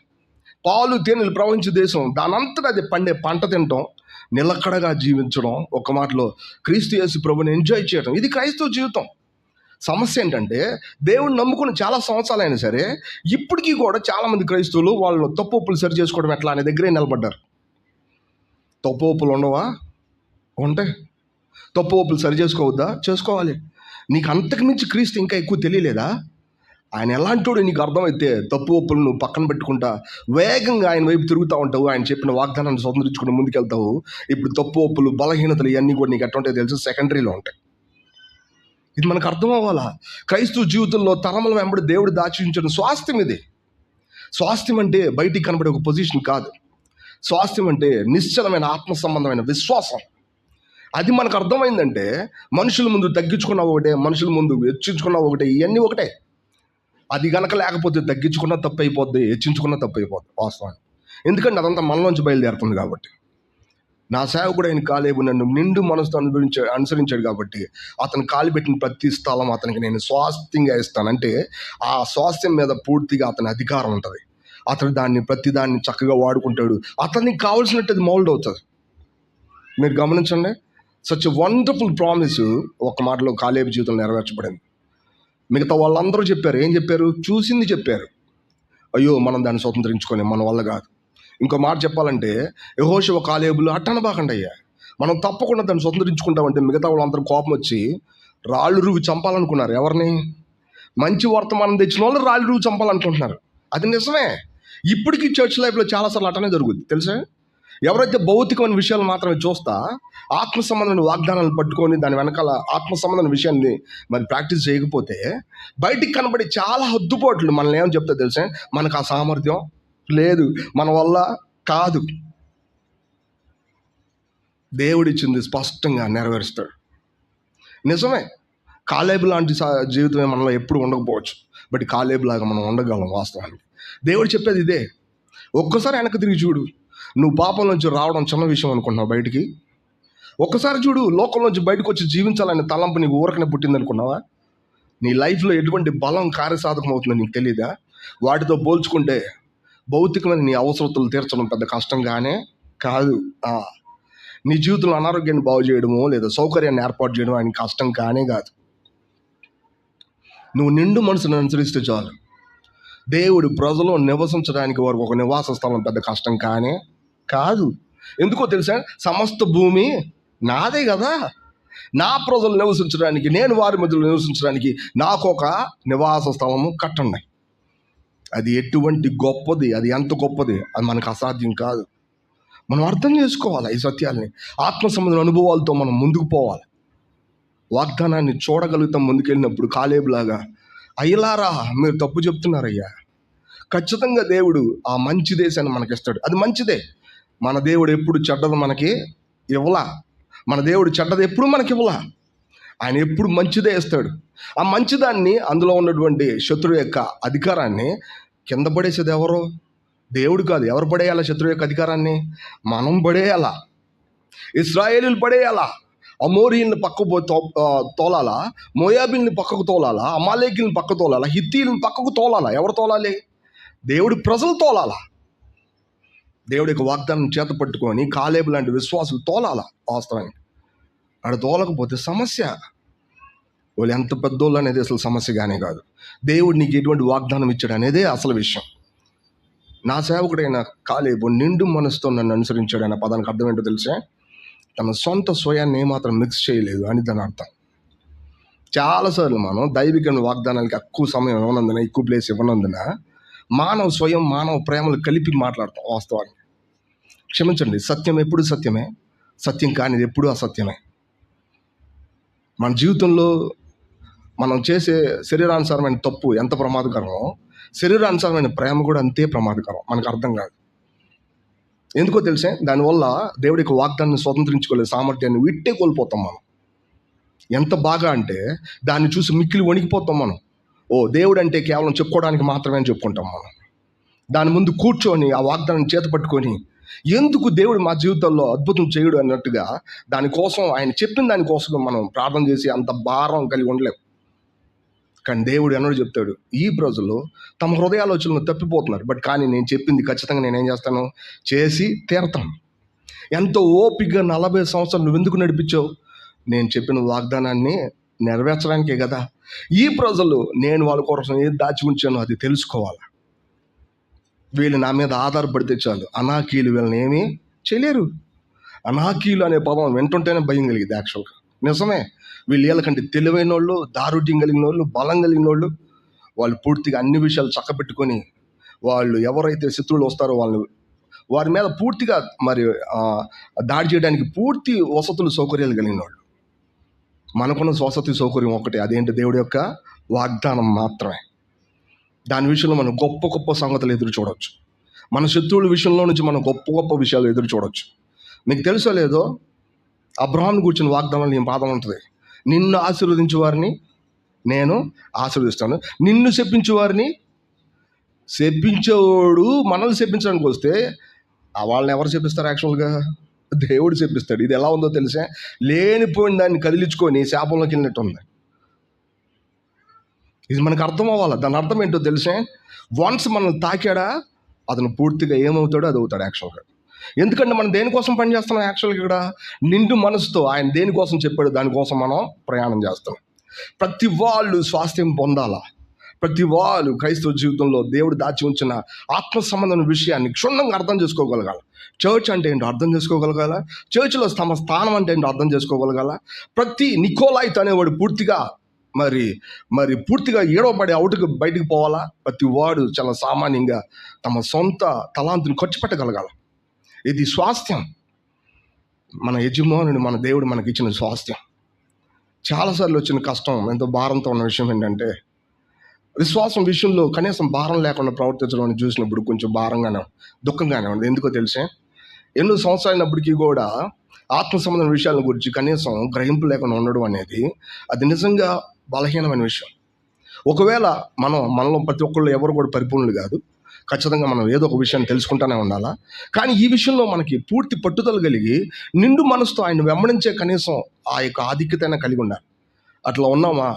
పాలు తేనెలు ప్రవహించే దేశం, దానంతటా అది పండే పంట తినటం, నిలకడగా జీవించడం, ఒక మాటలో క్రీస్తు యేసు ప్రభుని ఎంజాయ్ చేయడం, ఇది క్రైస్తవ జీవితం. సమస్య ఏంటంటే దేవుడిని నమ్ముకుని చాలా సంవత్సరాలు అయినా సరే ఇప్పటికీ కూడా చాలామంది క్రైస్తవులు వాళ్ళు తప్పు ఒప్పులు సరి చేసుకోవడం ఎట్లా అనే దగ్గరే నిలబడ్డారు. తప్పు ఒప్పులు ఉండవా? ఉంటాయి. తప్పు ఒప్పులు సరి చేసుకోవద్దా? చేసుకోవాలి. నీకు అంతకు మించి క్రీస్తు ఇంకా ఎక్కువ తెలియలేదా? ఆయన ఎలాంటోడు నీకు అర్థమైతే తప్పు ఒప్పులు నువ్వు పక్కన పెట్టుకుంటా వేగంగా ఆయన వైపు తిరుగుతూ ఉంటావు. ఆయన చెప్పిన వాగ్దానాన్ని స్వతంత్రించుకుని ముందుకెళ్తావు. ఇప్పుడు తప్పు ఒప్పులు, బలహీనతలు ఇవన్నీ కూడా నీకు ఎట్లా ఉంటాయో తెలుసు, సెకండరీలో ఉంటాయి. ఇది మనకు అర్థం అవ్వాలా. క్రైస్తవ జీవితంలో తరముల వెంబడి దేవుడు దాచించిన స్వాస్థ్యం ఇది. స్వాస్థ్యం అంటే బయటికి కనబడే ఒక పొజిషన్ కాదు. స్వాస్థ్యం అంటే నిశ్చలమైన ఆత్మ సంబంధమైన విశ్వాసం. అది మనకు అర్థమైందంటే మనుషుల ముందు తగ్గించుకున్న ఒకటే, మనుషుల ముందు హెచ్చించుకున్న ఒకటే, ఇవన్నీ ఒకటే. అది గనక లేకపోతే తగ్గించుకున్న తప్పు అయిపోద్ది, హెచ్చించుకున్న తప్పు అయిపోద్ది వాస్తవానికి. ఎందుకంటే అదంతా మనలోంచి బయలుదేరుతుంది కాబట్టి. నా సేవకుడు అయిన కాలేబు నన్ను నిండు మనసుతో అనుసరించాడు కాబట్టి అతను కాలిపెట్టిన ప్రతి స్థలం అతనికి నేను స్వాస్థ్యంగా ఇస్తానంటే ఆ స్వాస్థ్యం మీద పూర్తిగా అతని అధికారం ఉంటుంది. అతను ప్రతిదాన్ని చక్కగా వాడుకుంటాడు. అతనికి కావాల్సినట్టు అది మౌల్డ్ అవుతుంది. మీరు గమనించండి, సచ్ వండర్ఫుల్ ప్రామిస్ ఒక మాటలో కాలేబు జీవితంలో నెరవేర్చబడింది. మిగతా వాళ్ళందరూ చెప్పారు. ఏం చెప్పారు? చూసింది చెప్పారు. అయ్యో మనం దాన్ని స్వతంత్రించుకొని మన వల్ల కాదు. ఇంకో మాట చెప్పాలంటే యెహోషువ కాలేబులు అట్టనబాకండి అయ్యా, మనం తప్పకుండా దాన్ని స్వతంత్రించుకుంటామంటే మిగతా వాళ్ళందరూ కోపం వచ్చి రాళ్ళు రువి చంపాలనుకున్నారు. ఎవరిని? మంచి వర్తమానం తెచ్చిన వాళ్ళు రాళ్ళు రువి చంపాలనుకుంటున్నారు. అది నిజమే. ఇప్పటికీ చర్చ్ లైఫ్లో చాలాసార్లు అట్టనే జరుగుద్ది తెలుసా. ఎవరైతే భౌతికమైన విషయాలు మాత్రమే చూస్తా ఆత్మ సంబంధమైన వాగ్దానాలు పట్టుకొని దాని వెనకాల ఆత్మ సంబంధమైన విషయాన్ని మరి ప్రాక్టీస్ చేయకపోతే బయటికి కనబడి చాలా హద్దుపోట్లు మనల్ని ఏమని చెప్తా తెలుసా, మనకు ఆ సామర్థ్యం లేదు, మన వల్ల కాదు. దేవుడిచ్చింది స్పష్టంగా నెరవేరుస్తాడు. నిజమే, కాలేబు లాంటి జీవితమే మనలో ఎప్పుడు ఉండకపోవచ్చు, బట్ కాలేబు లాగా మనం ఉండగలం. వాస్తవానికి దేవుడు చెప్పేది ఇదే. ఒక్కసారి వెనక్కి తిరిగి చూడు. నువ్వు పాపం నుంచి రావడం చిన్న విషయం అనుకుంటున్నావు బయటికి. ఒక్కసారి చూడు, లోకం నుంచి బయటకు వచ్చి జీవించాలనే తలంపు నీకు ఊరకనే పుట్టింది అనుకున్నావా? నీ లైఫ్లో ఎటువంటి బలం కార్యసాధకం అవుతుందో నీకు తెలియదా? వాటితో పోల్చుకుంటే భౌతికమైన నీ అవసరతలు తీర్చడం పెద్ద కష్టంగానే కాదు. నీ జీవితంలో అనారోగ్యాన్ని బాగు చేయడమో లేదా సౌకర్యాన్ని ఏర్పాటు చేయడం ఆయన కష్టం కానే కాదు. నువ్వు నిండు మనసును అనుసరిస్తే చాలు. దేవుడు ప్రజలు నివసించడానికి వరకు ఒక నివాస స్థలం పెద్ద కష్టం కానే కాదు. ఎందుకో తెలుసా? సమస్త భూమి నాదే కదా. నా ప్రజలు నివసించడానికి, నేను వారి మధ్యలో నివసించడానికి నాకు ఒక నివాస స్థలము కట్టండి. అది ఎటువంటి గొప్పది, అది ఎంత గొప్పది, అది మనకు అసాధ్యం కాదు. మనం అర్థం చేసుకోవాలి ఈ సత్యాల్ని. ఆత్మ సంబంధం అనుభవాలతో మనం ముందుకు పోవాలి. వాగ్దానాన్ని చూడగలుగుతాం ముందుకెళ్ళినప్పుడు. కాలేబులాగా, అయ్యలారా మీరు తప్పు చెప్తున్నారయ్యా, ఖచ్చితంగా దేవుడు ఆ మంచి దేశాన్ని మనకి ఇస్తాడు. అది మంచిదే. మన దేవుడు ఎప్పుడు చెడ్డది మనకి ఇవ్వలా. మన దేవుడు చెడ్డది ఎప్పుడు మనకి ఇవ్వలా. ఆయన ఎప్పుడు మంచిదే ఇస్తాడు. ఆ మంచిదాన్ని, అందులో ఉన్నటువంటి శత్రువు యొక్క అధికారాన్ని కింద పడేసేది ఎవరు? దేవుడు కాదు. ఎవరు పడేయాలా శత్రువు యొక్క అధికారాన్ని? మనం పడేయాలా. ఇశ్రాయేలీలు పడేయాలా. అమోరీల్ని పక్కకు తోలాలా, మోయాబీల్ని పక్కకు తోలాలా, అమాలేకీల్ని పక్కకు తోలాలా, హిత్తీల్ని పక్కకు తోలాలా. ఎవరు తోలాలి? దేవుడి ప్రజలు తోలాలా. దేవుడి యొక్క వాగ్దానం చేత పట్టుకొని కాలేబు లాంటి విశ్వాసులు తోలాలా వాస్తవానికి. ఆడ తోలకపోతే సమస్య. వాళ్ళు ఎంత పెద్దోళ్ళు అనేది అసలు సమస్యగానే కాదు. దేవుడు నీకు ఎటువంటి వాగ్దానం ఇచ్చాడు అనేదే అసలు విషయం. నా సేవకుడైన కాలేబు నిండు మనసుతో నన్ను అనుసరించాడు అనే పదానికి అర్థం ఏంటో తెలిసే? తన సొంత స్వయాన్ని ఏమాత్రం మిక్స్ చేయలేదు అని దాని అర్థం. చాలాసార్లు మనం దైవిక వాగ్దానాలకి ఎక్కువ సమయం ఇవ్వనందున, ఎక్కువ ప్లేస్ ఇవ్వనందున మానవ స్వయం, మానవ ప్రేమలు కలిపి మాట్లాడతాం. వాస్తవానికి క్షమించండి, సత్యం ఎప్పుడు సత్యమే, సత్యం కానిది ఎప్పుడు అసత్యమే. మన జీవితంలో మనం చేసే శరీరానుసారమైన తప్పు ఎంత ప్రమాదకరమో, శరీరానుసారమైన ప్రేమ కూడా అంతే ప్రమాదకరం. మనకు అర్థం కాదు. ఎందుకో తెలిసే? దానివల్ల దేవుడికి వాగ్దానాన్ని స్వతంత్రించుకోలే సామర్థ్యాన్ని విట్టే కోల్పోతాం మనం. ఎంత బాగా అంటే దాన్ని చూసి మిక్కిలి వణికిపోతాం మనం. ఓ దేవుడు అంటే కేవలం చెప్పుకోవడానికి మాత్రమే అని చెప్పుకుంటాం మనం. దాని ముందు కూర్చొని ఆ వాగ్దానం చేత పట్టుకొని ఎందుకు దేవుడు మా జీవితంలో అద్భుతం చేయడు అన్నట్టుగా దానికోసం, ఆయన చెప్పిన దానికోసం మనం ప్రార్థన చేసి అంత భారం కలిగి ఉండలేం. కానీ దేవుడు ఎన్నడూ చెప్తాడు, ఈ ప్రజలు తమ హృదయాలోచనలు తప్పిపోతున్నారు, బట్ కానీ నేను చెప్పింది ఖచ్చితంగా నేనేం చేస్తాను, చేసి తీరతాను. ఎంతో ఓపికగా 40 సంవత్సరాలు నువ్వు ఎందుకు నడిపించావు? నేను చెప్పిన వాగ్దానాన్ని నెరవేర్చడానికే కదా. ఈ ప్రజలు నేను వాళ్ళ కోసం ఏది దాచి ఉంచానో అది తెలుసుకోవాలి. వీళ్ళు నా మీద ఆధారపడితే చాలు, అనాకీలు వీళ్ళని ఏమీ చేయలేరు. అనాకీలు అనే పదం వింటుంటేనే భయం కలిగింది. యాక్చువల్గా నిజమే. వీళ్ళు వీళ్ళకంటే తెలివైన వాళ్ళు, దారుఢ్యం కలిగిన వాళ్ళు, బలం కలిగిన వాళ్ళు. వాళ్ళు పూర్తిగా అన్ని విషయాలు చక్కబెట్టుకొని, వాళ్ళు ఎవరైతే శత్రువులు వస్తారో వారి మీద పూర్తిగా మరి దాడి చేయడానికి పూర్తి వసతులు, సౌకర్యాలు కలిగిన వాళ్ళు. మనకున్న వసతి సౌకర్యం ఒకటే, అదేంటి? దేవుడి యొక్క వాగ్దానం మాత్రమే. దాని విషయంలో మనం గొప్ప గొప్ప సంగతులు ఎదురు చూడవచ్చు. మన శత్రువుల విషయంలో నుంచి మనం గొప్ప గొప్ప విషయాలు ఎదురు చూడవచ్చు. మీకు తెలుసో లేదో, అబ్రహాంని కూర్చున్న వాగ్దానాలు ఈ పాదం ఉంటుంది, నిన్ను ఆశీర్వదించే వారిని నేను ఆశీర్వదిస్తాను, నిన్ను శపించే వారిని. శపించేవాడు మనల్ని శపించడానికి వస్తే వాళ్ళని ఎవరు శపిస్తారు? యాక్చువల్గా దేవుడు శపిస్తాడు. ఇది ఎలా ఉందో తెలిసే? లేనిపోయిన దాన్ని కదిలించుకొని శాపంలోకి వెళ్ళినట్టు ఉంది. ఇది మనకు అర్థం అవ్వాలి. దాని అర్థం ఏంటో తెలిసే? వన్స్ మనల్ని తాకాడా అతను పూర్తిగా ఏమవుతాడో అది అవుతాడు యాక్చువల్గా. ఎందుకంటే మనం దేనికోసం పని చేస్తున్నాం? యాక్చువల్గా ఇక్కడ నిండు మనసుతో ఆయన దేనికోసం చెప్పాడు దానికోసం మనం ప్రయాణం చేస్తాం. ప్రతి వాళ్ళు స్వాస్థ్యం పొందాలా. ప్రతి వాళ్ళు క్రైస్తవ జీవితంలో దేవుడు దాచి ఉంచిన ఆత్మ సంబంధమైన విషయాన్ని క్షుణ్ణంగా అర్థం చేసుకోగలగాల. చర్చ్ అంటే ఏంటో అర్థం చేసుకోగలగాల. చర్చ్లో తమ స్థానం అంటే ఏంటో అర్థం చేసుకోగలగాల. ప్రతి నికోలాయిత్ అనేవాడు పూర్తిగా మరి పూర్తిగా ఏడవబడి బయటికి పోవాలా. ప్రతి వాడు చాలా సామాన్యంగా తమ సొంత తలాంతుని ఖర్చు పెట్టగలగాల. ఇది స్వాస్థ్యం. మన యజమానుడు, మన దేవుడు మనకి ఇచ్చిన స్వాస్థ్యం. చాలాసార్లు వచ్చిన కష్టం, ఎంతో భారంతో ఉన్న విషయం ఏంటంటే, విశ్వాసం విషయంలో కనీసం భారం లేకుండా ప్రవర్తించడం చూసినప్పుడు కొంచెం భారంగానే, దుఃఖంగానే ఉంది. ఎందుకో తెలిసే? ఎన్నో సంవత్సరాలైనప్పటికీ కూడా ఆత్మ సంబంధం విషయాల గురించి కనీసం గ్రహింపు లేకుండా ఉండడం అనేది అది నిజంగా బలహీనమైన విషయం. ఒకవేళ మనలో ప్రతి ఒక్కళ్ళు ఎవరు కూడా పరిపూర్ణులు కాదు. ఖచ్చితంగా మనం ఏదో ఒక విషయాన్ని తెలుసుకుంటూనే ఉండాలా. కానీ ఈ విషయంలో మనకి పూర్తి పట్టుదల కలిగి నిండు మనసుతో ఆయన వెంబడించే కనీసం ఆ యొక్క ఆధిక్యతైనా కలిగి ఉండాలి. అట్లా ఉన్నామా?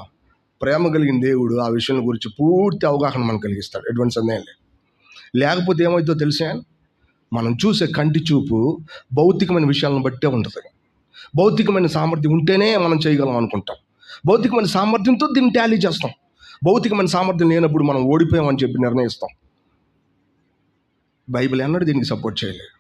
ప్రేమ కలిగిన దేవుడు ఆ విషయం గురించి పూర్తి అవగాహన మనకు కలిగిస్తాడు. ఎటువంటి సందేహం లేదు. లేకపోతే ఏమవుతుందో తెలిసే? మనం చూసే కంటి చూపు భౌతికమైన విషయాలను బట్టే ఉంటుంది. భౌతికమైన సామర్థ్యం ఉంటేనే మనం చేయగలం అనుకుంటాం. భౌతికమైన సామర్థ్యంతో దీన్ని టాలీ చేస్తాం. భౌతికమైన సామర్థ్యం లేనప్పుడు మనం ఓడిపోయామని చెప్పి నిర్ణయిస్తాం. బైబిల్ ఎన్నడూ దీనికి సపోర్ట్ చేయలేదు.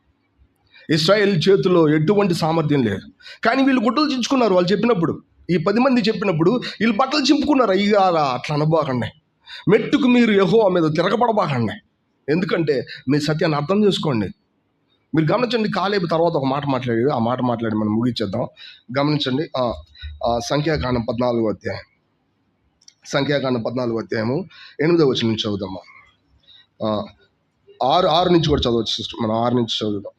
ఇశ్రాయేల్ చేతిలో ఎటువంటి సామర్థ్యం లేదు, కానీ వీళ్ళు గుడ్డలు చించుకున్నారు. వాళ్ళు చెప్పినప్పుడు, ఈ 10 మంది చెప్పినప్పుడు వీళ్ళు బట్టలు చింపుకున్నారు. అయ్యారా అట్లా అనబాకండి, మెట్టుకు మీరు యెహోవా మీద తిరగబడబాకండి. ఎందుకంటే మీ సత్యాన్ని అర్థం చేసుకోండి. మీరు గమనించండి, కాలేబు తర్వాత ఒక మాట మాట్లాడాడు. ఆ మాట మాట్లాడి మనం ముగించేద్దాం. గమనించండి, సంఖ్యాకాండం 14వ అధ్యాయం, సంఖ్యాకాండం 14వ అధ్యాయము 8వ వచనం నుంచి చదువుదామా. 6 నుంచి కూడా చదవచ్చు సిస్టర్, మనం 6 నుంచి చదువుదాం.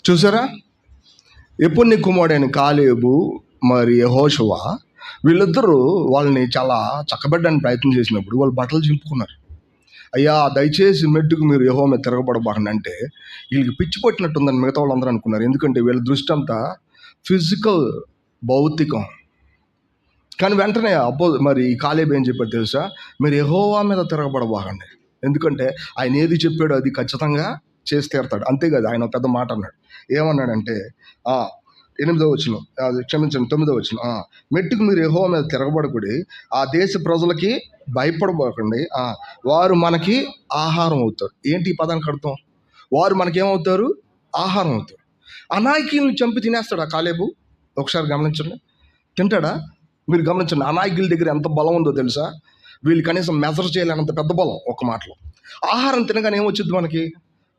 చూసారా, యెఫున్నె కుమారుడైన కాలేబు మరి యెహోషువ వీళ్ళిద్దరూ వాళ్ళని చాలా చక్కబెట్టడానికి ప్రయత్నం చేసినప్పుడు వాళ్ళు బట్టలు చింపుకున్నారు. అయ్యా దయచేసి మెట్టుకు మీరు యెహోవా మీద తిరగబడబాకండి అంటే వీళ్ళకి పిచ్చి పట్టినట్టుందని మిగతా వాళ్ళందరూ అనుకున్నారు. ఎందుకంటే వీళ్ళ దృష్టి అంతా ఫిజికల్, భౌతికం. కానీ వెంటనే మరి కాలేబు ఏం చెప్పాడు తెలుసా, మీరు యెహోవా మీద తిరగబడబాకండి, ఎందుకంటే ఆయన ఏది చెప్పాడో అది ఖచ్చితంగా చేసి తీరుతాడు. అంతేకాదు, ఆయన పెద్ద మాట అన్నాడు. ఏమన్నాడంటే 8వ వచనం, క్షమించండి 9వ వచనం, మెట్టుకు మీరు యెహోవా మీద తిరగబడకుడి, ఆ దేశ ప్రజలకి భయపడబోకండి, వారు మనకి ఆహారం అవుతారు. ఏంటి ఈ పదానికి అర్థం? వారు మనకేమవుతారు? ఆహారం అవుతారు. అనాయకులను చంపి తినేస్తాడు ఆ కాలేబు. ఒకసారి గమనించండి, తింటాడా? మీరు గమనించండి, అనాయకుల దగ్గర ఎంత బలం ఉందో తెలుసా? వీళ్ళు కనీసం మెజర్ చేయలేనంత పెద్ద బలం. ఒక మాటలో ఆహారం తినగానే ఏమొచ్చింది? మనకి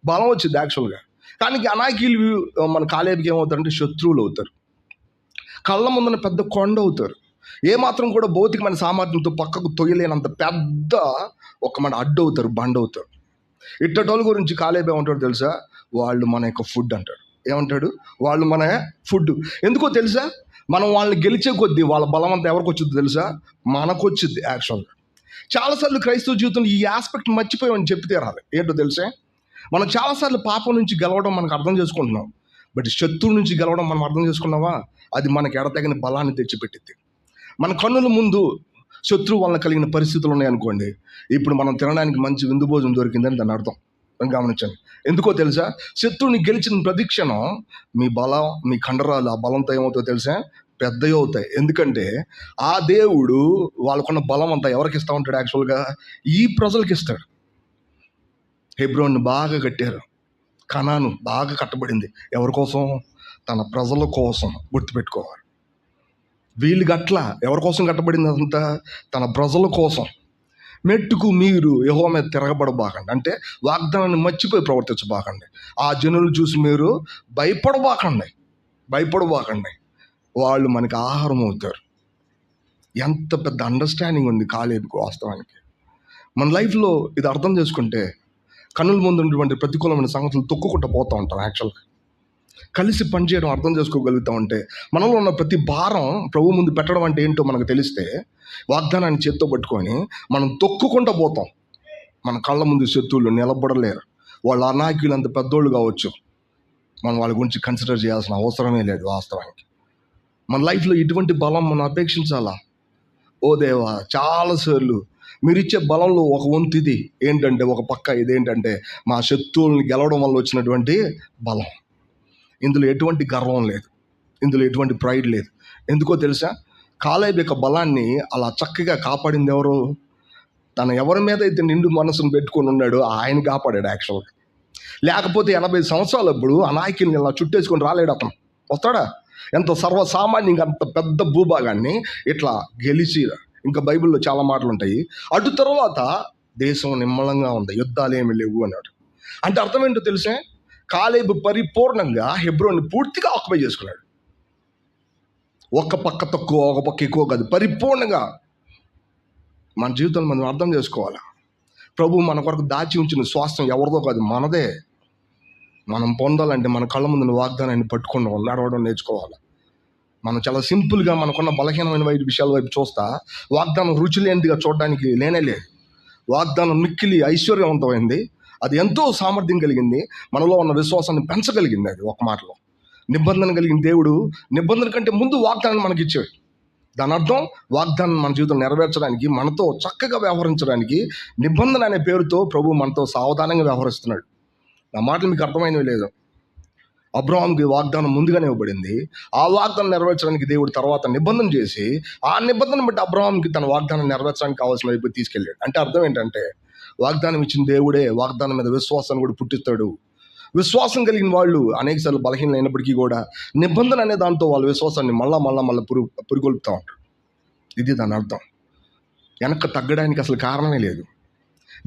బలం వచ్చింది యాక్చువల్గా. కానీ అనాయకులు మన కాలేబుకి ఏమవుతారంటే శత్రువులు అవుతారు, కళ్ళ ముందున పెద్ద కొండ అవుతారు. ఏమాత్రం కూడా భౌతికమైన సామర్థ్యంతో పక్కకు తొయ్యలేనంత పెద్ద ఒక మన అడ్డు అవుతారు, బండ అవుతారు. ఇట్టటోళ్ళ గురించి కాలేబు ఏమంటాడు తెలుసా? వాళ్ళు మన యొక్క ఫుడ్ అంటాడు. ఏమంటాడు? వాళ్ళు మన ఫుడ్. ఎందుకో తెలుసా? మనం వాళ్ళని గెలిచే కొద్దీ వాళ్ళ బలం అంతా ఎవరికి వచ్చింది తెలుసా? మనకు వచ్చింది. యాక్చువల్గా చాలాసార్లు క్రైస్తవ జీవితంలో ఈ ఆస్పెక్ట్ మర్చిపోయామని చెప్పి తీరాలి. ఏంటో తెలుసా? మనం చాలాసార్లు పాపం నుంచి గెలవడం మనకు అర్థం చేసుకుంటున్నాం, బట్ శత్రువు నుంచి గెలవడం మనం అర్థం చేసుకున్నావా? అది మనకి ఎడతగిన బలాన్ని తెచ్చిపెట్టింది. మన కన్నుల ముందు శత్రువు వలన కలిగిన పరిస్థితులు ఉన్నాయనుకోండి, ఇప్పుడు మనం తినడానికి మంచి విందు భోజనం దొరికిందని దాని అర్థం. గమనించండి, ఎందుకో తెలుసా? శత్రువుని గెలిచిన ప్రతిక్షణం మీ బలం, మీ కండరాలు ఆ బలంతో ఏమవుతాయో తెలుసా? పెద్దవి అవుతాయి. ఎందుకంటే ఆ దేవుడు వాళ్ళకున్న బలం అంతా ఎవరికి ఇస్తూ ఉంటాడు? యాక్చువల్గా ఈ ప్రజలకి ఇస్తాడు. హెబ్రోన్ని బాగా కట్టారు, కనాను బాగా కట్టబడింది. ఎవరి కోసం? తన ప్రజల కోసం. గుర్తుపెట్టుకోవాలి, వీళ్ళు గట్ల ఎవరి కోసం కట్టబడింది? అదంతా తన ప్రజల కోసం. మెట్టుకు మీరు యెహోవా మీద తిరగబడబాకండి అంటే వాగ్దానాన్ని మర్చిపోయి ప్రవర్తించబాకండి. ఆ జనులు చూసి మీరు భయపడబాకండి, వాళ్ళు మనకి ఆహారం అవుతారు. ఎంత పెద్ద అండర్స్టాండింగ్ ఉంది కాలేబుకు వాస్తవానికి. మన లైఫ్లో ఇది అర్థం చేసుకుంటే కన్నుల ముందు ఉన్నటువంటి ప్రతికూలమైన సంగతులు తొక్కుకుంటూ పోతూ ఉంటాం. యాక్చువల్గా కలిసి పనిచేయడం అర్థం చేసుకోగలుగుతాం. అంటే మనలో ఉన్న ప్రతి భారం ప్రభు ముందు పెట్టడం అంటే ఏంటో మనకు తెలిస్తే, వాగ్దానాన్ని చేత్తో పట్టుకొని మనం తొక్కుకుంటూ పోతాం. మన కళ్ళ ముందు శత్రువులు నిలబడలేరు. వాళ్ళ అనాయకులు అంత పెద్దోళ్ళు కావచ్చు, మనం వాళ్ళ గురించి కన్సిడర్ చేయాల్సిన అవసరమే లేదు. వాస్తవానికి మన లైఫ్లో ఇటువంటి బలం మనం అపేక్షించాలా? ఓ దేవా, చాలాసార్లు మీరు ఇచ్చే బలంలో ఒక వంతు ఇది ఏంటంటే, ఒక పక్క ఇదేంటంటే మా శత్రువుల్ని గెలవడం వల్ల వచ్చినటువంటి బలం. ఇందులో ఎటువంటి గర్వం లేదు, ఇందులో ఎటువంటి ప్రైడ్ లేదు. ఎందుకో తెలుసా? కాలేబు యొక్క బలాన్ని అలా చక్కగా కాపాడింది ఎవరు? తను ఎవరి మీద అయితే నిండు మనసును పెట్టుకొని ఉన్నాడో ఆయన కాపాడాడు యాక్చువల్గా. లేకపోతే 80 సంవత్సరాలప్పుడు అనాయకుల్ని ఇలా చుట్టేసుకొని రాలేడు అతను. వస్తాడా? ఎంత సర్వసామాన్యంగా అంత పెద్ద భూభాగాన్ని ఇట్లా గెలిచి, ఇంకా బైబిల్లో చాలా మాటలు ఉంటాయి. అటు తర్వాత దేశం నిమ్మలంగా ఉంది, యుద్ధాలు ఏమి లేవు అన్నాడు. అంటే అర్థం ఏంటో తెలుసా? కాలేబు పరిపూర్ణంగా హెబ్రోన్ని పూర్తిగా ఆక్యుపై చేసుకున్నాడు. ఒక పక్క తక్కువ, ఒక పక్క ఎక్కువ కాదు, పరిపూర్ణంగా. మన జీవితంలో మనం అర్థం చేసుకోవాలి, ప్రభు మన కొరకు దాచి ఉంచిన స్వాస్థ్యం ఎవరిదో కాదు, మనదే. మనం పొందాలంటే మన కళ్ళ ముందున్న వాగ్దానాన్ని పట్టుకుని నడవడం నేర్చుకోవాలి. మనం చాలా సింపుల్గా మనకున్న బలహీనమైన విషయాల వైపు చూస్తా వాగ్దానం రుచి లేనిదిగా చూడడానికి లేనే లేదు. వాగ్దానం మిక్కిలి ఐశ్వర్యవంతమైంది, అది ఎంతో సామర్థ్యం కలిగింది, మనలో ఉన్న విశ్వాసాన్ని పెంచగలిగింది. అది ఒక మాటలో నిబంధన కలిగిన దేవుడు నిబంధన కంటే ముందు వాగ్దానం మనకి ఇచ్చాడు. దాని అర్థం వాగ్దానం మన జీవితం నెరవేర్చడానికి, మనతో చక్కగా వ్యవహరించడానికి నిబంధన అనే పేరుతో ప్రభు మనతో సావధానంగా వ్యవహరిస్తున్నాడు. నా మాటలు మీకు అర్థమైనవి లేదు. అబ్రహాంకి వాగ్దానం ముందుగానే ఇవ్వబడింది. ఆ వాగ్దానం నెరవేర్చడానికి దేవుడు తర్వాత నిబంధన చేసి, ఆ నిబంధన బట్టి అబ్రహాంకి తన వాగ్దానం నెరవేర్చడానికి కావాల్సిన వైపు తీసుకెళ్ళాడు. అంటే అర్థం ఏంటంటే వాగ్దానం ఇచ్చిన దేవుడే వాగ్దానం మీద విశ్వాసాన్ని కూడా పుట్టిస్తాడు. విశ్వాసం కలిగిన వాళ్ళు అనేకసార్లు బలహీనలు అయినప్పటికీ కూడా నిబంధన అనే దాంతో వాళ్ళ విశ్వాసాన్ని మళ్ళా పురిగొల్పుతూ ఉంటారు. ఇది దాని అర్థం. వెనక్కి తగ్గడానికి అసలు కారణమే లేదు.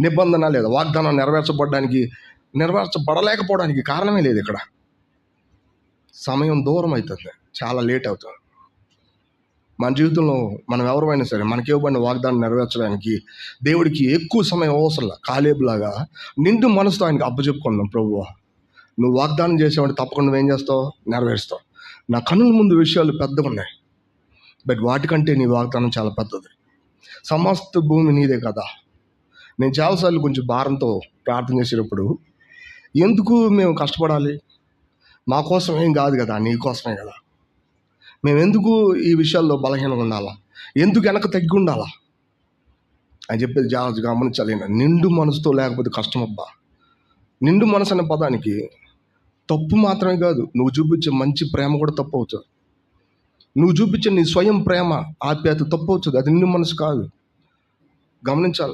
నిబంధన లేదా వాగ్దానం నెరవేర్చబడలేకపోవడానికి కారణమే లేదు. ఇక్కడ సమయం దూరం అవుతుంది, చాలా లేట్ అవుతుంది. మన జీవితంలో మనం ఎవరైనా సరే మనకి ఇవ్వబడిన వాగ్దానం నెరవేర్చడానికి దేవుడికి ఎక్కువ సమయం అవసరం. కాలేబులాగా నిండు మనసుతో ఆయనకి అప్పచెప్పుకుందాం. ప్రభువా, నువ్వు వాగ్దానం చేసేవాడిని తప్పకుండా నువ్వేం చేస్తావు, నెరవేరుస్తావు. నా కన్నుల ముందు విషయాలు పెద్దగా ఉన్నాయి, బట్ వాటికంటే నీ వాగ్దానం చాలా పెద్దది. సమస్త భూమి నీదే కదా. నేను చాలాసార్లు కొంచెం భారంతో ప్రార్థన చేసేటప్పుడు, ఎందుకు మేము కష్టపడాలి, మా కోసం ఏం కాదు కదా, నీ కోసమే కదా. మేము ఎందుకు ఈ విషయాల్లో బలహీనంగా ఉండాలా, ఎందుకు వెనక తగ్గి ఉండాలా అని చెప్పేది జాగ్రత్తగా గమనించాలి. నిండు మనసుతో లేకపోతే కష్టం అబ్బా. నిండు మనసు అనే పదానికి తప్పు మాత్రమే కాదు, నువ్వు చూపించే మంచి ప్రేమ కూడా తప్పు అవుతుంది. నువ్వు చూపించే నీ స్వయం ప్రేమ ఆప్యాయత తప్పు అవుతుంది, అది నిండు మనసు కాదు. గమనించాల.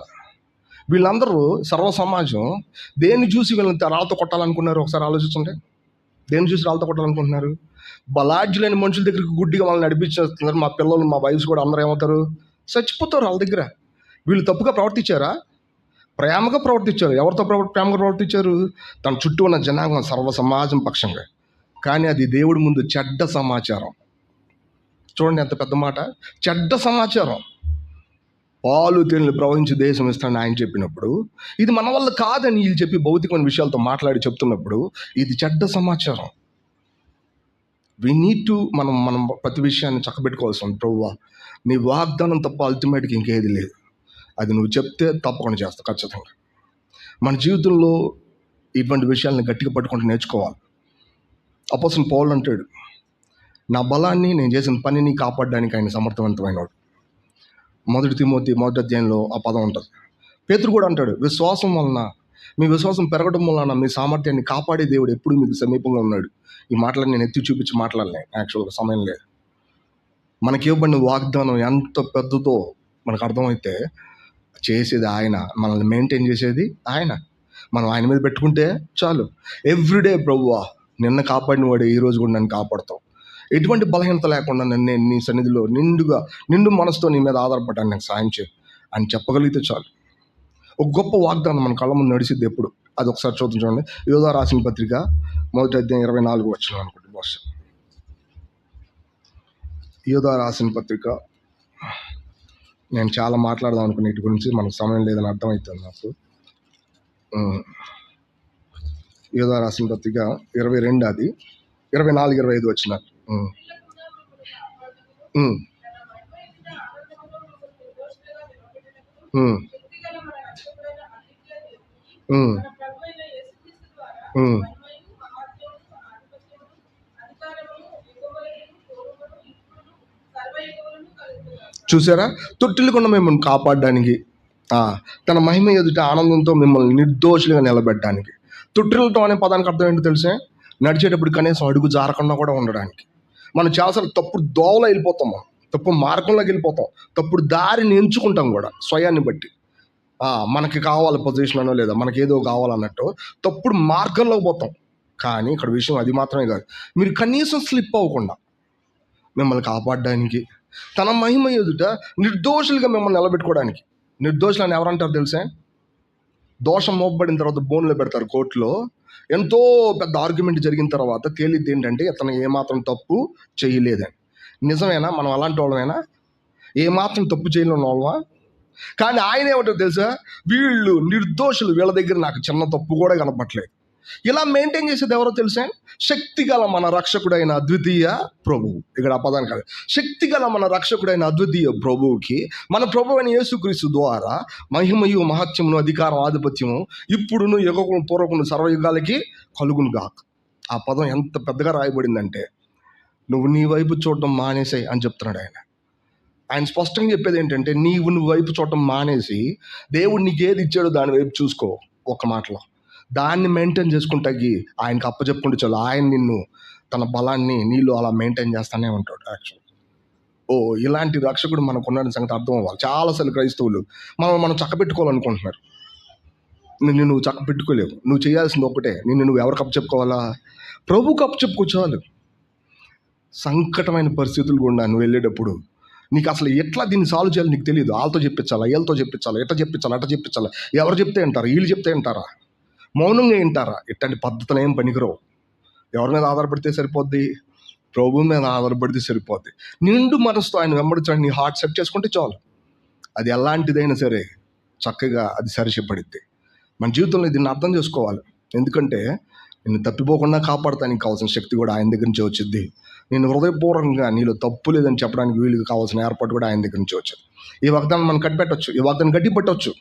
వీళ్ళందరూ సర్వ సమాజం దేన్ని చూసి వీళ్ళని రాళ్ళతో కొట్టాలనుకున్నారు? ఒకసారి ఆలోచించండి. దేన్ని చూసి రాళ్ళతో కొట్టాలనుకుంటున్నారు? బలాఢ్యులైన మనుషుల దగ్గరికి గుడ్డిగా వాళ్ళని నడిపించేస్తున్నారు. మా పిల్లలు, మా వయసు కూడా అందరూ ఏమవుతారు, చచ్చిపోతారు వాళ్ళ దగ్గర. వీళ్ళు తప్పుగా ప్రవర్తించారా? ప్రేమగా ప్రవర్తించారు. ఎవరితో ప్రేమగా ప్రవర్తించారు? తన చుట్టూ ఉన్న జనాంగం, సర్వ సమాజం పక్షంగా. కానీ అది దేవుడి ముందు చెడ్డ సమాచారం. చూడండి ఎంత పెద్ద మాట, చెడ్డ సమాచారం. పాలు తేనెలు ప్రవహించి దేశం ఇస్తానని ఆయన చెప్పినప్పుడు, ఇది మన వల్ల కాదని వీళ్ళు చెప్పి భౌతికమైన విషయాలతో మాట్లాడి చెప్తున్నప్పుడు ఇది చెడ్డ సమాచారం. వి నీడ్ టు మనం ప్రతి విషయాన్ని చక్కబెట్టుకోవాల్సి ఉంది. ప్రభువా, నీ వాగ్దానం తప్ప అల్టిమేట్గా ఇంకేది లేదు, అది నువ్వు చెప్తే తప్పకుండా చేస్తావు ఖచ్చితంగా. మన జీవితంలో ఇటువంటి విషయాలను గట్టిగా పట్టుకుంటూ నేర్చుకోవాలి. అపోస్తలుడు పౌలు అంటాడు, నా బలాన్ని, నేను చేసిన పనిని కాపాడడానికి ఆయన సమర్థవంతమైనవాడు. 1 తిమోతి 1వ అధ్యాయంలో ఆ పదం ఉంటుంది. పేతురు కూడా అంటాడు, విశ్వాసం వలన, మీ విశ్వాసం పెరగడం వలన మీ సామర్థ్యాన్ని కాపాడే దేవుడు ఎప్పుడు మీకు సమీపంగా ఉన్నాడు. ఈ మాటలను నేను ఎత్తి చూపించి మాట్లాడలేను, యాక్చువల్గా సమయం లేదు. మనకి ఇవ్వబడిన వాగ్దానం ఎంత పెద్దదో మనకు అర్థమైతే చేసేది ఆయన, మనల్ని మెయింటైన్ చేసేది ఆయన. మనం ఆయన మీద పెట్టుకుంటే చాలు. ఎవ్రీడే ప్రభువా నిన్న కాపాడిన వాడే ఈరోజు కూడా నన్ను కాపాడుతావు. ఎటువంటి బలహీనత లేకుండా నన్ను నీ సన్నిధిలో నిండు మనసుతో నీ మీద ఆధారపడ్డాను, నాకు సాయం చేయి అని చెప్పగలిగితే చాలు. ఒక గొప్ప వాగ్దానం మన కళ్ళ ముందు నడిచిద్ది ఎప్పుడు. అది ఒకసారి చూడండి. యోధా రాసిన పత్రిక 1వ అధ్యాయం 24 వచనం అనుకుంటే బహుశా. యోధా రాసిన పత్రిక, నేను చాలా మాట్లాడదాం అనుకున్న వీటి గురించి, మనకు సమయం లేదని అర్థమవుతుంది నాకు. యోధా రాసిన పత్రిక 22, అది 24, 25 వచ్చిన. చూసారా, తొట్టిల్లుకుండా మిమ్మల్ని కాపాడడానికి, తన మహిమ ఎదుట ఆనందంతో మిమ్మల్ని నిర్దోషులుగా నిలబెట్టడానికి. తొట్టిల్లటం అనే పదానికి అర్థం ఏంటో తెలిసే, నడిచేటప్పుడు కనీసం అడుగు జారకుండా కూడా ఉండడానికి. మనం చాలాసార్లు తప్పుడు దోవలో వెళ్ళిపోతాం, మనం తప్పు మార్గంలోకి వెళ్ళిపోతాం, తప్పుడు దారిని ఎంచుకుంటాం కూడా స్వయాన్ని బట్టి. మనకి కావాలి పొజిషన్ అనో లేదా మనకి ఏదో కావాలన్నట్టు తప్పుడు మార్గంలోకి పోతాం. కానీ ఇక్కడ విషయం అది మాత్రమే కాదు, మీరు కనీసం స్లిప్ అవ్వకుండా మిమ్మల్ని కాపాడడానికి, తన మహిమ ఎదుట నిర్దోషులుగా మిమ్మల్ని నిలబెట్టుకోవడానికి. నిర్దోషులు అని ఎవరంటారు తెలుసా? దోషం మోపబడిన తర్వాత బోన్లో పెడతారు కోర్టులో. ఎంతో పెద్ద ఆర్గ్యుమెంట్ జరిగిన తర్వాత తేలిద్ది ఏంటంటే ఇతను ఏమాత్రం తప్పు చేయలేదని. నిజమేనా? మనం అలాంటి వాళ్ళమైనా? ఏమాత్రం తప్పు చేయలేని వాళ్ళమా? కానీ ఆయన ఏమంటారు తెలుసా? వీళ్ళు నిర్దోషులు, వీళ్ళ దగ్గర నాకు చిన్న తప్పు కూడా కనపట్లేదు. ఇలా మెయింటైన్ చేసేది ఎవరో తెలుసా? శక్తిగల మన రక్షకుడైన అద్వితీయ ప్రభువు. ఇక్కడ ఆ పదాన్ని కాదు, శక్తిగల మన రక్షకుడైన అద్వితీయ ప్రభువుకి మన ప్రభు అయిన యేసుక్రీస్తు ద్వారా మహిమయు మహత్యమును అధికారం ఆధిపత్యము ఇప్పుడును యుగమును పూర్వమును సర్వయుగాలకి కలుగును గాక. ఆ పదం ఎంత పెద్దగా రాయబడిందంటే, నువ్వు నీ వైపు చూడటం మానేసాయి అని చెప్తున్నాడు ఆయన. ఆయన స్పష్టంగా చెప్పేది ఏంటంటే, నువ్వు వైపు చూడటం మానేసి దేవుడు నీకు ఏది ఇచ్చాడో దాని వైపు చూసుకో. ఒక మాటలో దాన్ని మెయింటైన్ చేసుకుంటాకి ఆయనకు అప్పచెప్పుకుంటూ చాలు. ఆయన నిన్ను తన బలాన్ని నీళ్ళు అలా మెయింటైన్ చేస్తానే ఉంటాడు. యాక్చువల్ ఇలాంటి రక్షకుడు మనకు ఉన్న సంగతి అర్థం అవ్వాలి. చాలాసార్లు క్రైస్తవులు మనం చక్కబెట్టుకోవాలనుకుంటున్నారు. నిన్ను నువ్వు చక్కబెట్టుకోలేవు. నువ్వు చేయాల్సింది ఒకటే, నువ్వు ఎవరికి అప్పచెప్పుకోవాలా? ప్రభువుకి అప్పచెప్పుకోచాలు. సంకటమైన పరిస్థితులు కూడా నువ్వు వెళ్ళేటప్పుడు నీకు అసలు ఎట్లా దీన్ని సాల్వ్ చేయాలి నీకు తెలియదు. వాళ్ళతో చెప్పించాలా, వీళ్ళతో చెప్పించాలా, ఎట్లా చెప్పించాలా, అట్లా చెప్పించాలా, ఎవరు చెప్తే వింటారా, వీళ్ళు చెప్తే వింటారా, మౌనంగా వింటారా? ఇట్లాంటి పద్ధతులు ఏం పనికిరావు. ఎవరి మీద ఆధారపడితే సరిపోద్ది? ప్రభు మీద ఆధారపడితే సరిపోద్ది. నిండు మనసుతో ఆయన వెంబడించండి, నీ హార్ట్ సెట్ చేసుకుంటే చాలు. అది ఎలాంటిదైనా సరే చక్కగా అది సరిచేపడిద్ది. మన జీవితంలో దీన్ని అర్థం చేసుకోవాలి. ఎందుకంటే నిన్ను తప్పిపోకుండా కాపాడటానికి కావాల్సిన శక్తి కూడా ఆయన దగ్గర నుంచి వచ్చింది. నేను హృదయపూర్వకంగా నీలో తప్పు లేదని చెప్పడానికి వీళ్ళకి కావాల్సిన ఏర్పాటు కూడా ఆయన దగ్గర నుంచి వచ్చింది. ఈ వాగ్దానం మనం కట్టిపెట్టవచ్చు, ఈ వాగ్దానం గట్టి పట్టవచ్చు.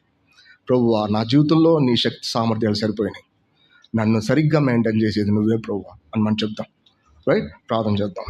ప్రభువా, నా జీవితంలో నీ శక్తి సామర్థ్యాలు సరిపోయినాయి, నన్ను సరిగ్గా మెయింటైన్ చేసేది నువ్వే ప్రభువా అని మనం చెప్తాం. రైట్, ప్రార్థన చేద్దాం.